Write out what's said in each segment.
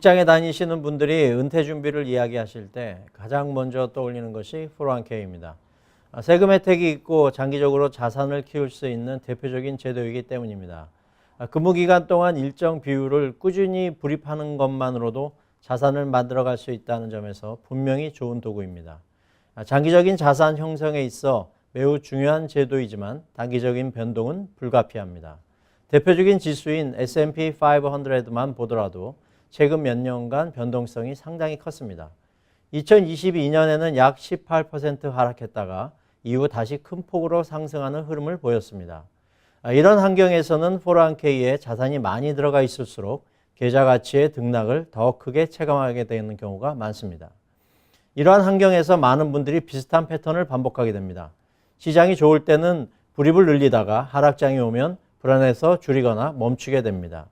직장에 다니시는 분들이 은퇴 준비를 이야기하실 때 가장 먼저 떠올리는 것이 401k입니다. 세금 혜택이 있고 장기적으로 자산을 키울 수 있는 대표적인 제도이기 때문입니다. 근무 기간 동안 일정 비율을 꾸준히 불입하는 것만으로도 자산을 만들어갈 수 있다는 점에서 분명히 좋은 도구입니다. 장기적인 자산 형성에 있어 매우 중요한 제도이지만 단기적인 변동은 불가피합니다. 대표적인 지수인 S&P 500만 보더라도 최근 몇 년간 변동성이 상당히 컸습니다. 2022년에는 약 18% 하락했다가 이후 다시 큰 폭으로 상승하는 흐름을 보였습니다. 이런 환경에서는 401k에 자산이 많이 들어가 있을수록 계좌 가치의 등락을 더 크게 체감하게 되는 경우가 많습니다. 이러한 환경에서 많은 분들이 비슷한 패턴을 반복하게 됩니다. 시장이 좋을 때는 불입을 늘리다가 하락장이 오면 불안해서 줄이거나 멈추게 됩니다.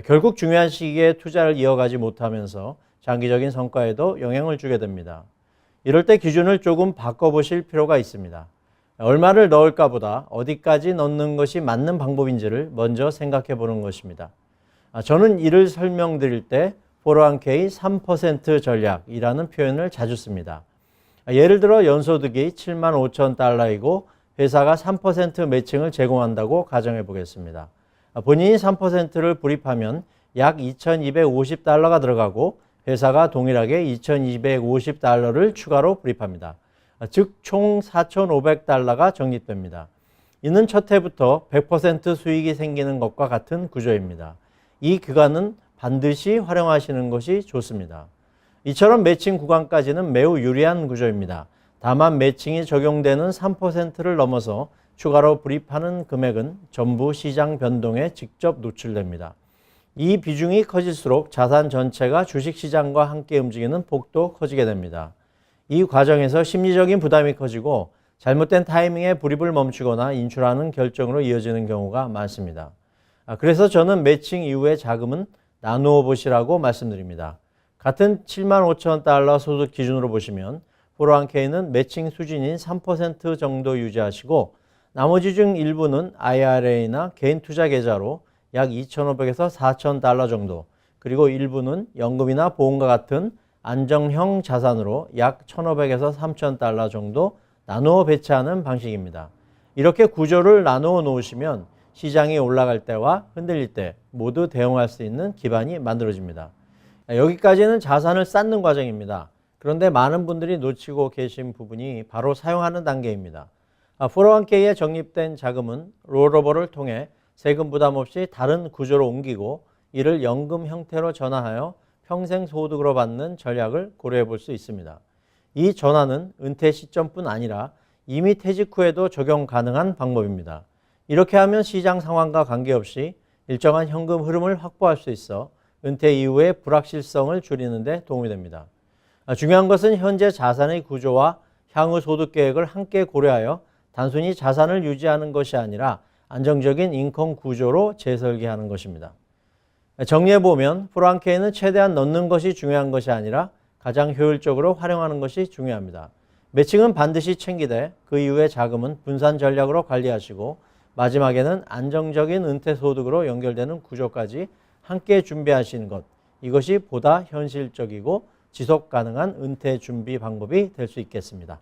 결국 중요한 시기에 투자를 이어가지 못하면서 장기적인 성과에도 영향을 주게 됩니다. 이럴 때 기준을 조금 바꿔보실 필요가 있습니다. 얼마를 넣을까 보다 어디까지 넣는 것이 맞는 방법인지를 먼저 생각해 보는 것입니다. 저는 이를 설명드릴 때 401k 3% 전략이라는 표현을 자주 씁니다. 예를 들어 연소득이 7만 5천 달러이고 회사가 3% 매칭을 제공한다고 가정해 보겠습니다. 본인이 3%를 불입하면 약 2,250달러가 들어가고 회사가 동일하게 2,250달러를 추가로 불입합니다. 즉 총 4,500달러가 적립됩니다. 이는 첫 해부터 100% 수익이 생기는 것과 같은 구조입니다. 이 기간은 반드시 활용하시는 것이 좋습니다. 이처럼 매칭 구간까지는 매우 유리한 구조입니다. 다만 매칭이 적용되는 3%를 넘어서 추가로 불입하는 금액은 전부 시장 변동에 직접 노출됩니다. 이 비중이 커질수록 자산 전체가 주식시장과 함께 움직이는 폭도 커지게 됩니다. 이 과정에서 심리적인 부담이 커지고 잘못된 타이밍에 불입을 멈추거나 인출하는 결정으로 이어지는 경우가 많습니다. 그래서 저는 매칭 이후의 자금은 나누어 보시라고 말씀드립니다. 같은 7만 5천 달러 소득 기준으로 보시면 401k는 매칭 수준인 3% 정도 유지하시고 나머지 중 일부는 IRA나 개인 투자 계좌로 약 2,500에서 4,000달러 정도, 그리고 일부는 연금이나 보험과 같은 안정형 자산으로 약 1,500에서 3,000달러 정도 나누어 배치하는 방식입니다. 이렇게 구조를 나누어 놓으시면 시장이 올라갈 때와 흔들릴 때 모두 대응할 수 있는 기반이 만들어집니다. 여기까지는 자산을 쌓는 과정입니다. 그런데 많은 분들이 놓치고 계신 부분이 바로 사용하는 단계입니다. 401k에 적립된 자금은 롤오버를 통해 세금 부담 없이 다른 구조로 옮기고 이를 연금 형태로 전환하여 평생 소득으로 받는 전략을 고려해 볼 수 있습니다. 이 전환은 은퇴 시점뿐 아니라 이미 퇴직 후에도 적용 가능한 방법입니다. 이렇게 하면 시장 상황과 관계없이 일정한 현금 흐름을 확보할 수 있어 은퇴 이후의 불확실성을 줄이는 데 도움이 됩니다. 중요한 것은 현재 자산의 구조와 향후 소득 계획을 함께 고려하여 단순히 자산을 유지하는 것이 아니라 안정적인 인컴 구조로 재설계하는 것입니다. 정리해보면 401k는 최대한 넣는 것이 중요한 것이 아니라 가장 효율적으로 활용하는 것이 중요합니다. 매칭은 반드시 챙기되 그 이후의 자금은 분산 전략으로 관리하시고 마지막에는 안정적인 은퇴 소득으로 연결되는 구조까지 함께 준비하시는 것, 이것이 보다 현실적이고 지속 가능한 은퇴 준비 방법이 될 수 있겠습니다.